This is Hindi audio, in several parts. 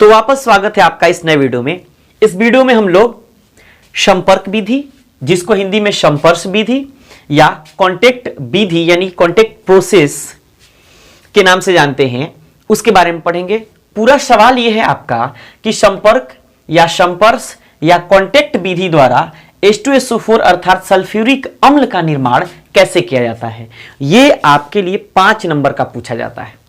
तो वापस स्वागत है आपका इस नए वीडियो में। इस वीडियो में हम लोग संपर्क विधि, जिसको हिंदी में संपर्श विधि या कांटेक्ट विधि यानी कांटेक्ट प्रोसेस के नाम से जानते हैं, उसके बारे में पढ़ेंगे। पूरा सवाल यह है आपका कि संपर्क या संपर्श या कांटेक्ट विधि द्वारा H2SO4 अर्थात सल्फ्यूरिक अम्ल का निर्माण कैसे किया जाता है। यह आपके लिए 5 नंबर का पूछा जाता है,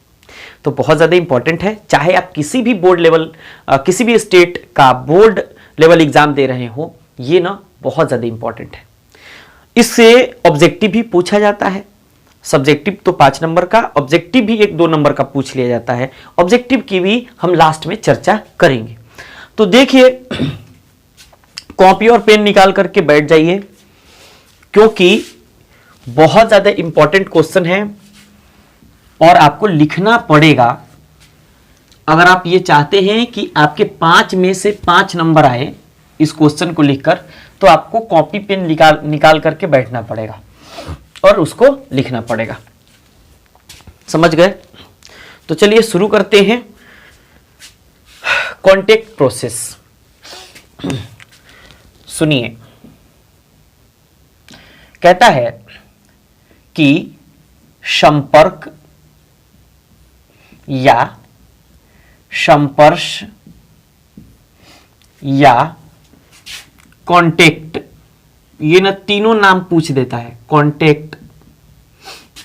तो बहुत ज्यादा इंपॉर्टेंट है। चाहे आप किसी भी बोर्ड लेवल, किसी भी स्टेट का बोर्ड लेवल एग्जाम दे रहे हो, ये ना बहुत ज्यादा इंपॉर्टेंट है। इससे ऑब्जेक्टिव भी पूछा जाता है। सब्जेक्टिव तो 5 नंबर का, ऑब्जेक्टिव भी 1-2 नंबर का पूछ लिया जाता है। ऑब्जेक्टिव की भी हम लास्ट में चर्चा करेंगे। तो देखिए, कॉपी और पेन निकाल करके बैठ जाइए, क्योंकि बहुत ज्यादा इंपॉर्टेंट क्वेश्चन है और आपको लिखना पड़ेगा। अगर आप ये चाहते हैं कि आपके 5 में से 5 नंबर आए इस क्वेश्चन को लिखकर, तो आपको कॉपी पेन निकाल करके बैठना पड़ेगा और उसको लिखना पड़ेगा। समझ गए? तो चलिए शुरू करते हैं। कांटेक्ट प्रोसेस, सुनिए। कहता है कि संपर्क या संपर्श या कांटेक्ट, ये ना तीनों नाम पूछ देता है। कांटेक्ट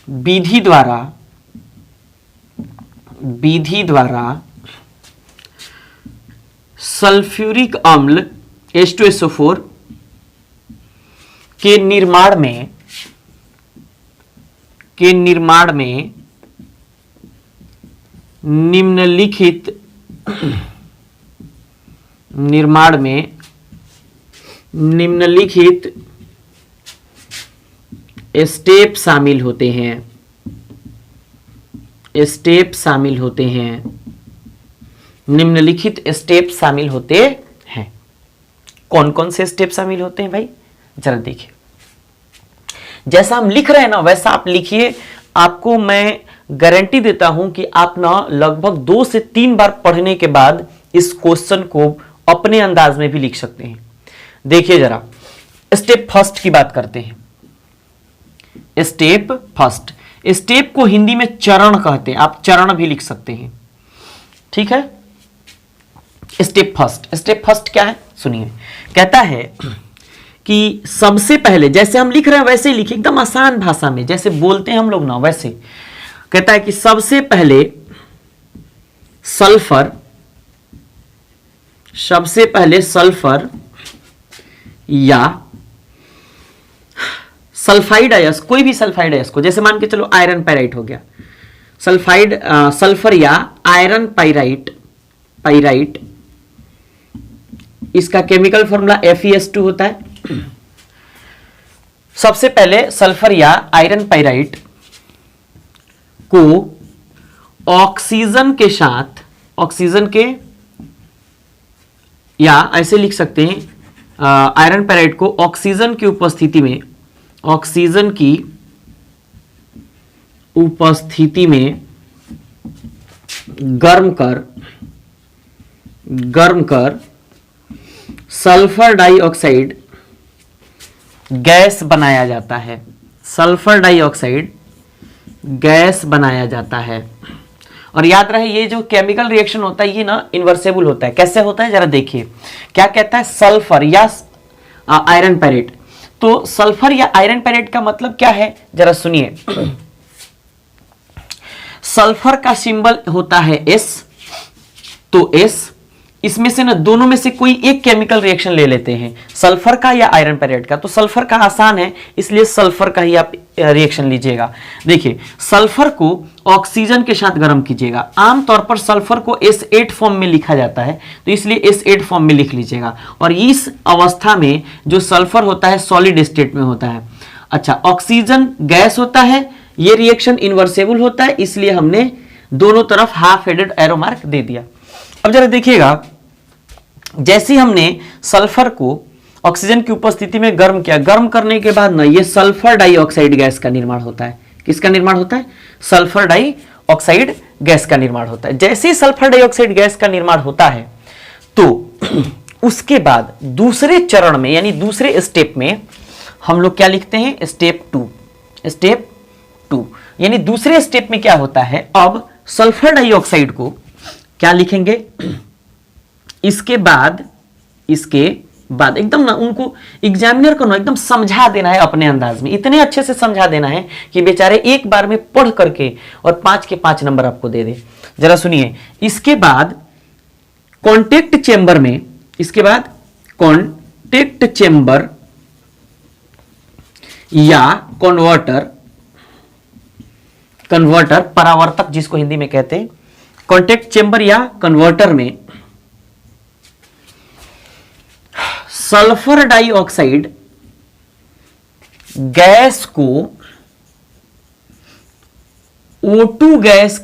विधि द्वारा सल्फ्यूरिक अम्ल H2SO4 के निर्माण में निम्नलिखित स्टेप शामिल होते हैं। निम्नलिखित स्टेप शामिल होते हैं। कौन कौन से स्टेप शामिल होते हैं भाई, जरा देखिए। जैसा हम लिख रहे हैं ना, वैसा आप लिखिए। आपको मैं गारंटी देता हूं कि आप ना लगभग 2 से 3 बार पढ़ने के बाद इस क्वेश्चन को अपने अंदाज में भी लिख सकते हैं। देखिए जरा, स्टेप फर्स्ट की बात करते हैं। स्टेप फर्स्ट, स्टेप को हिंदी में चरण कहते हैं, आप चरण भी लिख सकते हैं। ठीक है। स्टेप फर्स्ट क्या है, सुनिए। कहता है कि सबसे पहले, जैसे हम लिख रहे हैं वैसे ही लिखिए, एकदम आसान भाषा में, जैसे बोलते हैं हम लोग ना वैसे। कहता है कि सबसे पहले सल्फर या सल्फाइड आयस, कोई भी सल्फाइड आयस को, जैसे मान के चलो आयरन पाइराइट हो गया, सल्फर या आयरन पाइराइट, इसका केमिकल फॉर्मूला FeS2 होता है। सबसे पहले सल्फर या आयरन पाइराइट को ऑक्सीजन के या ऐसे लिख सकते हैं, आयरन पाइराइट को ऑक्सीजन की उपस्थिति में गर्म कर सल्फर डाइऑक्साइड गैस बनाया जाता है। सल्फर डाइऑक्साइड गैस बनाया जाता है। और याद रहे, ये जो केमिकल रिएक्शन होता है ये ना इन्वर्सेबल होता है। कैसे होता है, जरा देखिए। क्या कहता है, सल्फर या आयरन पाइराइट। तो सल्फर या आयरन पाइराइट का मतलब क्या है, जरा सुनिए। सल्फर का सिंबल होता है S, तो S, इसमें से ना दोनों में से कोई एक केमिकल रिएक्शन ले लेते हैं, सल्फर का या आयरन पाइराइट का। तो सल्फर का आसान है, इसलिए सल्फर का ही आप रिएक्शन लीजिएगा। देखिए, सल्फर को ऑक्सीजन के साथ गर्म कीजिएगा। आमतौर पर सल्फर को S8 फॉर्म में लिखा जाता है, तो इसलिए S8 फॉर्म में लिख लीजिएगा। और इस अवस्था में जो सल्फर होता है सॉलिड स्टेट में होता है। अच्छा, ऑक्सीजन गैस होता है, ये रिएक्शन इन्वर्सेबल होता है, इसलिए हमने दोनों तरफ हाफ हेडेड एरो मार्क दे दिया। अब जरा देखिएगा, जैसे हमने सल्फर को ऑक्सीजन की उपस्थिति में गर्म किया, गर्म करने के बाद ना ये सल्फर डाइऑक्साइड गैस का निर्माण होता है। किसका निर्माण होता है? सल्फर डाइऑक्साइड गैस का निर्माण होता है। जैसे ही सल्फर डाइऑक्साइड गैस का निर्माण होता है तो उसके बाद दूसरे चरण में यानी दूसरे स्टेप में हम लोग क्या लिखते हैं, स्टेप टू यानी दूसरे स्टेप में क्या होता है, अब सल्फर डाइऑक्साइड को क्या लिखेंगे, इसके बाद एकदम ना उनको एग्जामिनर को ना एकदम समझा देना है अपने अंदाज में, इतने अच्छे से समझा देना है कि बेचारे एक बार में पढ़ करके और 5 के 5 नंबर आपको दे दे। जरा सुनिए, इसके बाद कॉन्टेक्ट चेंबर में, इसके बाद कॉन्टेक्ट चेंबर या कन्वर्टर परावर्तक जिसको हिंदी में कहते हैं, कॉन्टेक्ट चेंबर या कन्वर्टर में सल्फर डाइऑक्साइड गैस को O2 गैस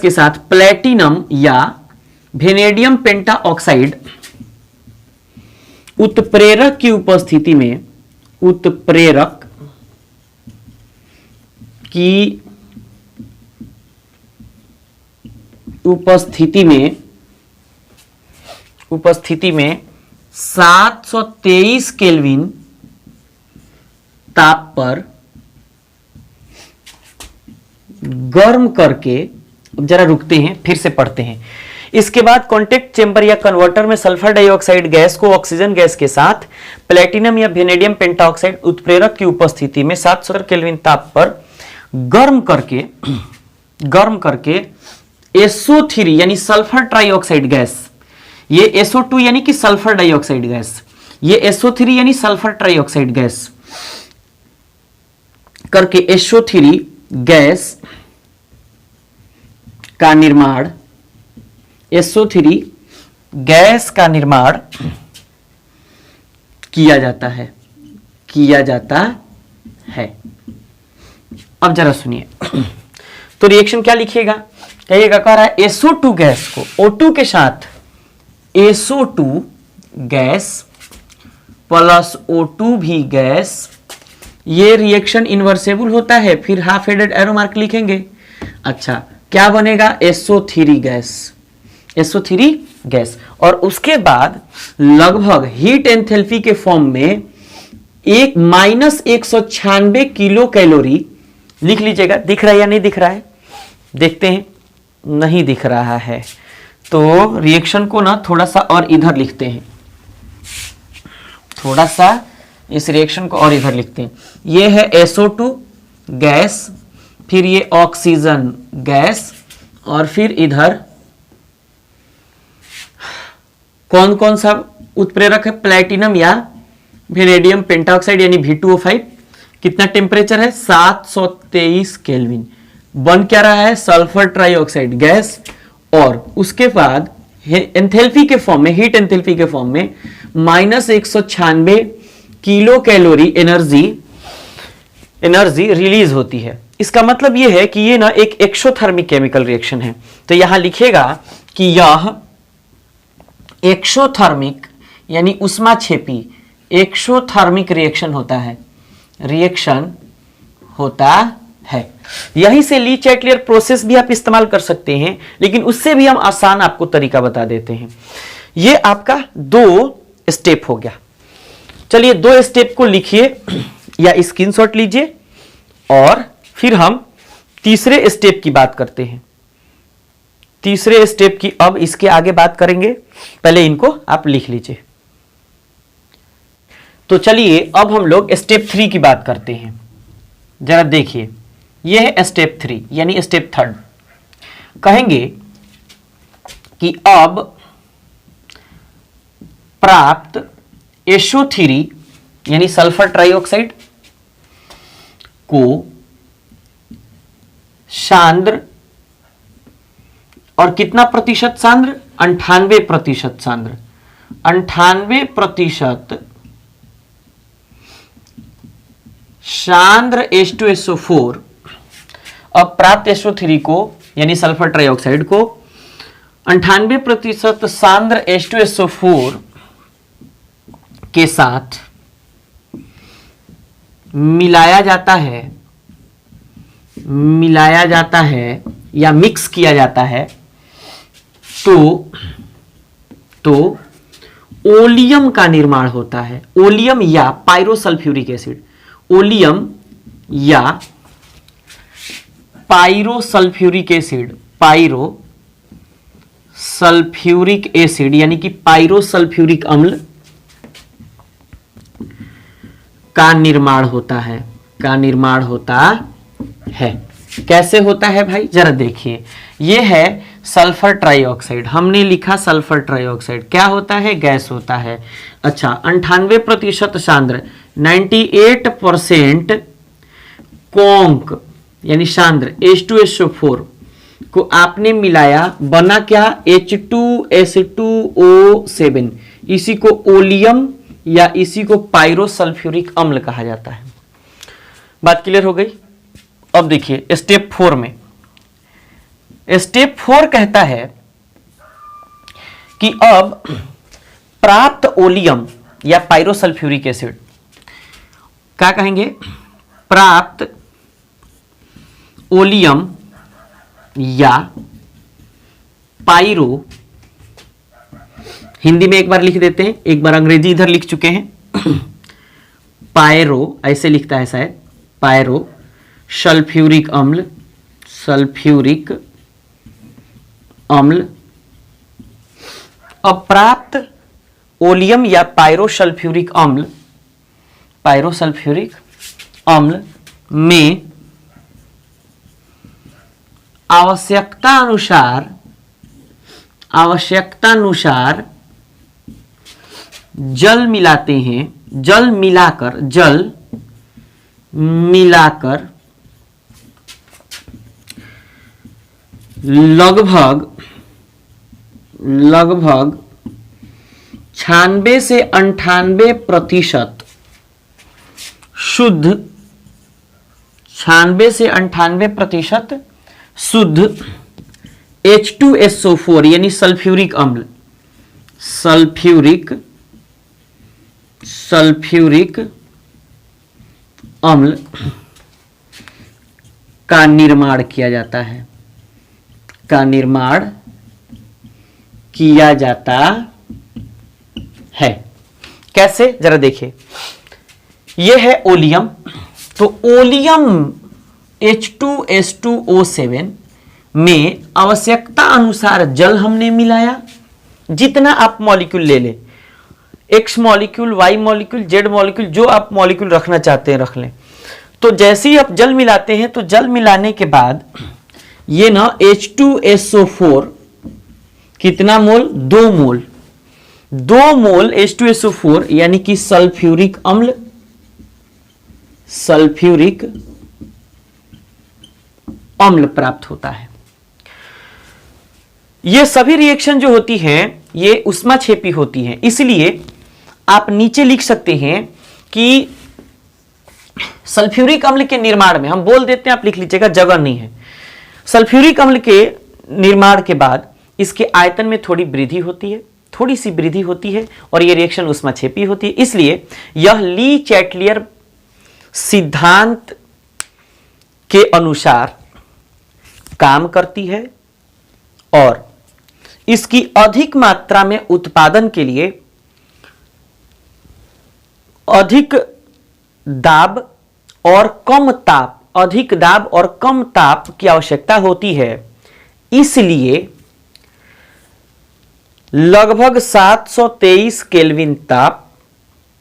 के साथ प्लेटिनम या वेनेडियम पेंटाऑक्साइड उत्प्रेरक की उपस्थिति में 723 केल्विन ताप पर गर्म करके, जरा रुकते हैं फिर से पढ़ते हैं। इसके बाद कॉन्टेक्ट चेंबर या कन्वर्टर में सल्फर डाइऑक्साइड गैस को ऑक्सीजन गैस के साथ प्लेटिनम या वेनेडियम पेंटाऑक्साइड उत्प्रेरक की उपस्थिति में 700 केल्विन ताप पर गर्म करके SO3 यानी सल्फर ट्राइऑक्साइड गैस, ये SO2 यानी कि सल्फर डाइऑक्साइड गैस, ये SO3 यानी सल्फर ट्राइऑक्साइड गैस करके SO3 गैस का निर्माण किया जाता है। अब जरा सुनिए, तो रिएक्शन क्या लिखिएगा, कहिएगा, कह रहा है SO2 गैस को O2 के साथ SO2 गैस प्लस O2 भी गैस, ये रिएक्शन इन्वर्सेबल होता है, फिर हाफ हेडेड एरो मार्क लिखेंगे। अच्छा, क्या बनेगा, SO3 गैस और उसके बाद लगभग हीट एंथैल्पी के फॉर्म में -196 किलो कैलोरी लिख लीजिएगा। दिख रहा है या नहीं दिख रहा है, देखते हैं, नहीं दिख रहा है तो रिएक्शन को ना थोड़ा सा और इधर लिखते हैं, थोड़ा सा इस रिएक्शन को और इधर लिखते हैं। ये है SO2 गैस, फिर ये ऑक्सीजन गैस और फिर इधर कौन कौन सा उत्प्रेरक है, प्लेटिनम या वेनेडियम पेंटाऑक्साइड यानी V2O5। कितना टेम्परेचर है, 723 केल्विन। बन क्या रहा है, सल्फर ट्राइऑक्साइड गैस और उसके बाद एंथैल्पी के फॉर्म में, हीट एंथैल्पी के फॉर्म में -196 किलो कैलोरी एनर्जी रिलीज होती है। इसका मतलब यह है कि ये ना एक एक्सोथर्मिक केमिकल रिएक्शन है। तो यहां लिखेगा कि यह एक्सोथर्मिक यानी उष्माक्षेपी एक्सोथर्मिक रिएक्शन होता है। यहीं से ली चैटलियर प्रोसेस भी आप इस्तेमाल कर सकते हैं, लेकिन उससे भी हम आसान आपको तरीका बता देते हैं। ये आपका 2 स्टेप हो गया। चलिए 2 स्टेप को लिखिए या स्क्रीनशॉट लीजिए और फिर हम तीसरे स्टेप की बात करते हैं। तीसरे स्टेप की अब इसके आगे बात करेंगे, पहले इनको आप लिख लीजिए। तो चलिए अब हम लोग स्टेप 3 की बात करते हैं। जरा देखिए, यह है स्टेप 3 यानी स्टेप 3। कहेंगे कि अब प्राप्त SO3 यानी सल्फर ट्राइऑक्साइड को सांद्र और कितना प्रतिशत सांद्र, 98% सांद्र, 98% सांद्र H2SO4। अब प्राप्त SO3 को यानी सल्फर ट्राइऑक्साइड को 98% सांद्र H2SO4 के साथ मिलाया जाता है या मिक्स किया जाता है तो ओलियम का निर्माण होता है। ओलियम या पायरोसल्फ्यूरिक एसिड, ओलियम या पायरोसल्फ्यूरिक एसिड, पायरोसल्फ्यूरिक एसिड यानी कि पायरोसल्फ्यूरिक अम्ल का निर्माण होता है। कैसे होता है भाई, जरा देखिए। ये है सल्फर ट्राइऑक्साइड, हमने लिखा सल्फर ट्राइऑक्साइड, क्या होता है, गैस होता है। अच्छा, 98% सांद्र, 98% कॉन्क यानी सांद्र H2SO4 को आपने मिलाया, बना क्या, H2S2O7, इसी को ओलियम या इसी को पायरोसल्फ्यूरिक अम्ल कहा जाता है। बात क्लियर हो गई। अब देखिए स्टेप 4 में, स्टेप 4 कहता है कि अब प्राप्त ओलियम या पायरोसल्फ्यूरिक एसिड, क्या कहेंगे, प्राप्त ओलियम या पायरो, हिंदी में एक बार लिख देते हैं, एक बार अंग्रेजी इधर लिख चुके हैं, पायरो ऐसे लिखता है शायद, पायरो सल्फ्यूरिक अम्ल, सल्फ्यूरिक अम्ल। अब प्राप्त ओलियम या पायरोसल्फ्यूरिक अम्ल, पायरोसल्फ्यूरिक अम्ल में आवश्यकता अनुसार जल मिलाते हैं, जल मिलाकर लगभग 96 से 98% शुद्ध, 96 से 98% शुद्ध H2SO4 यानी सल्फ्यूरिक अम्ल, सल्फ्यूरिक अम्ल का निर्माण किया जाता है। कैसे, जरा देखिए। यह है ओलियम, तो ओलियम H2S2O7 में आवश्यकता अनुसार जल हमने मिलाया, जितना आप मॉलिक्यूल ले लें, X molecule, Y molecule, Z molecule, जो आप मॉलिक्यूल रखना चाहते हैं रख लें। तो जैसे ही आप जल मिलाते हैं, तो जल मिलाने के बाद ये ना H2SO4 कितना मोल, 2 मोल, 2 मोल H2SO4 यानी कि सल्फ्यूरिक अम्ल, सल्फ्यूरिक अम्ल प्राप्त होता है। ये सभी रिएक्शन जो होती हैं ये ऊष्माक्षेपी होती हैं, इसलिए आप नीचे लिख सकते हैं कि सल्फ्यूरिक अम्ल के निर्माण में, हम बोल देते हैं, आप लिख लीजिएगा, जगह नहीं है। सल्फ्यूरिक अम्ल के निर्माण के बाद इसके आयतन में थोड़ी वृद्धि होती है, थोड़ी सी वृद्धि होती है, और यह रिएक्शन ऊष्माक्षेपी होती है, इसलिए यह ली चैटलियर सिद्धांत के अनुसार काम करती है और इसकी अधिक मात्रा में उत्पादन के लिए अधिक दाब और कम ताप, अधिक दाब और कम ताप की आवश्यकता होती है। इसलिए लगभग 723 केल्विन ताप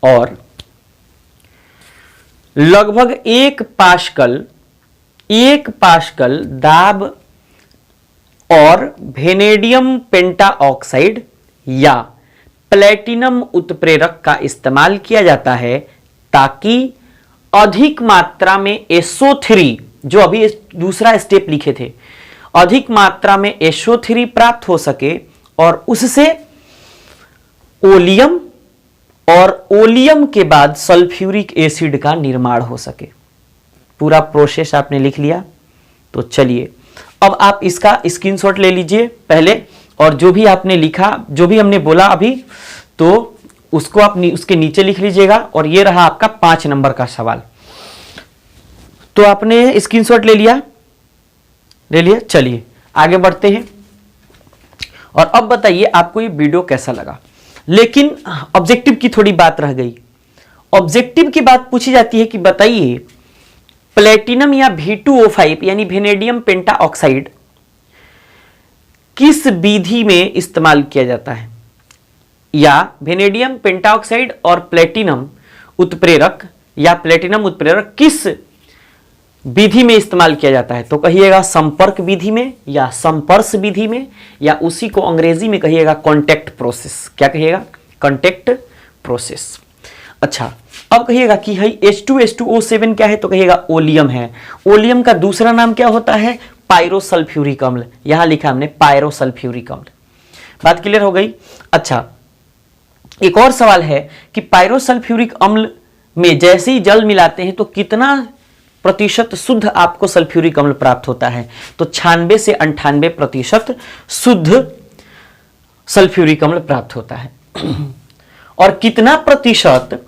और लगभग 1 पास्कल दाब और वेनेडियम पेंटाऑक्साइड या प्लेटिनम उत्प्रेरक का इस्तेमाल किया जाता है, ताकि अधिक मात्रा में SO3, जो अभी दूसरा स्टेप लिखे थे, अधिक मात्रा में SO3 प्राप्त हो सके और उससे ओलियम और ओलियम के बाद सल्फ्यूरिक एसिड का निर्माण हो सके। पूरा प्रोसेस आपने लिख लिया। तो चलिए अब आप इसका स्क्रीनशॉट ले लीजिए पहले, और जो भी आपने लिखा, जो भी हमने बोला अभी, तो उसको आप उसके नीचे लिख लीजिएगा। और ये रहा आपका 5 नंबर का सवाल। तो आपने स्क्रीनशॉट ले लिया, चलिए आगे बढ़ते हैं। और अब बताइए आपको ये वीडियो कैसा लगा। लेकिन ऑब्जेक्टिव की थोड़ी बात रह गई। ऑब्जेक्टिव की बात पूछी जाती है कि बताइए प्लेटिनम या V2O5 यानी वेनेडियम पेंटा ऑक्साइड किस विधि में इस्तेमाल किया जाता है, या वेनेडियम पेंटाऑक्साइड और प्लेटिनम उत्प्रेरक या प्लेटिनम उत्प्रेरक किस विधि में इस्तेमाल किया जाता है। तो कहिएगा संपर्क विधि में या संपर्श विधि में, या उसी को अंग्रेजी में कहिएगा कॉन्टैक्ट प्रोसेस। क्या कहिएगा? Contact process. अच्छा, अब कहिएगा कि भाई H2H2O7 क्या है, तो कहिएगा ओलियम है। ओलियम का दूसरा नाम क्या होता है? पायरोसल्फ्यूरिक अम्ल। यहां लिखा हमने पायरोसल्फ्यूरिक अम्ल। बात क्लियर हो गई। अच्छा, एक और सवाल है कि पायरोसल्फ्यूरिक अम्ल में जैसे ही जल मिलाते हैं तो कितना प्रतिशत शुद्ध आपको सल्फ्यूरिक अम्ल प्राप्त होता है? तो 96 से 98% शुद्ध सल्फ्यूरिक अम्ल प्राप्त होता है। और कितना प्रतिशत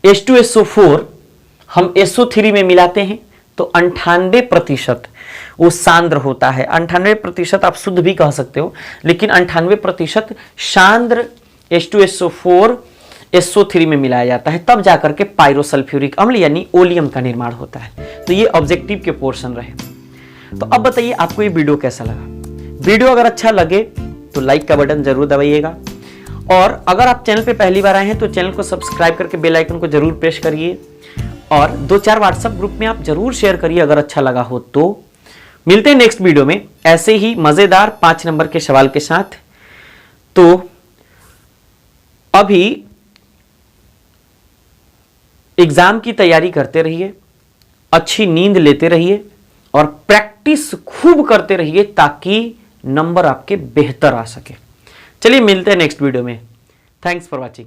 H2SO4 हम SO3 में मिलाते हैं? तो 98% वो सांद्र होता है। 98% आप शुद्ध भी कह सकते हो, लेकिन 98% सांद्र H2SO4 SO3 में मिलाया जाता है, तब जाकर के पायरोसल्फ्यूरिक अम्ल यानी ओलियम का निर्माण होता है। तो ये ऑब्जेक्टिव के पोर्शन रहे। तो अब बताइए आपको ये वीडियो कैसा लगा। वीडियो अगर अच्छा लगे तो लाइक का बटन जरूर दबाइएगा, और अगर आप चैनल पे पहली बार आए हैं तो चैनल को सब्सक्राइब करके बेल आइकन को जरूर प्रेस करिए, और 2-4 व्हाट्सएप ग्रुप में आप जरूर शेयर करिए अगर अच्छा लगा हो तो। मिलते हैं नेक्स्ट वीडियो में ऐसे ही मजेदार 5 नंबर के सवाल के साथ। तो अभी एग्जाम की तैयारी करते रहिए, अच्छी नींद लेते रहिए और प्रैक्टिस खूब करते रहिए ताकि नंबर आपके बेहतर आ सके। चलिए मिलते हैं नेक्स्ट वीडियो में। Thanks for watching.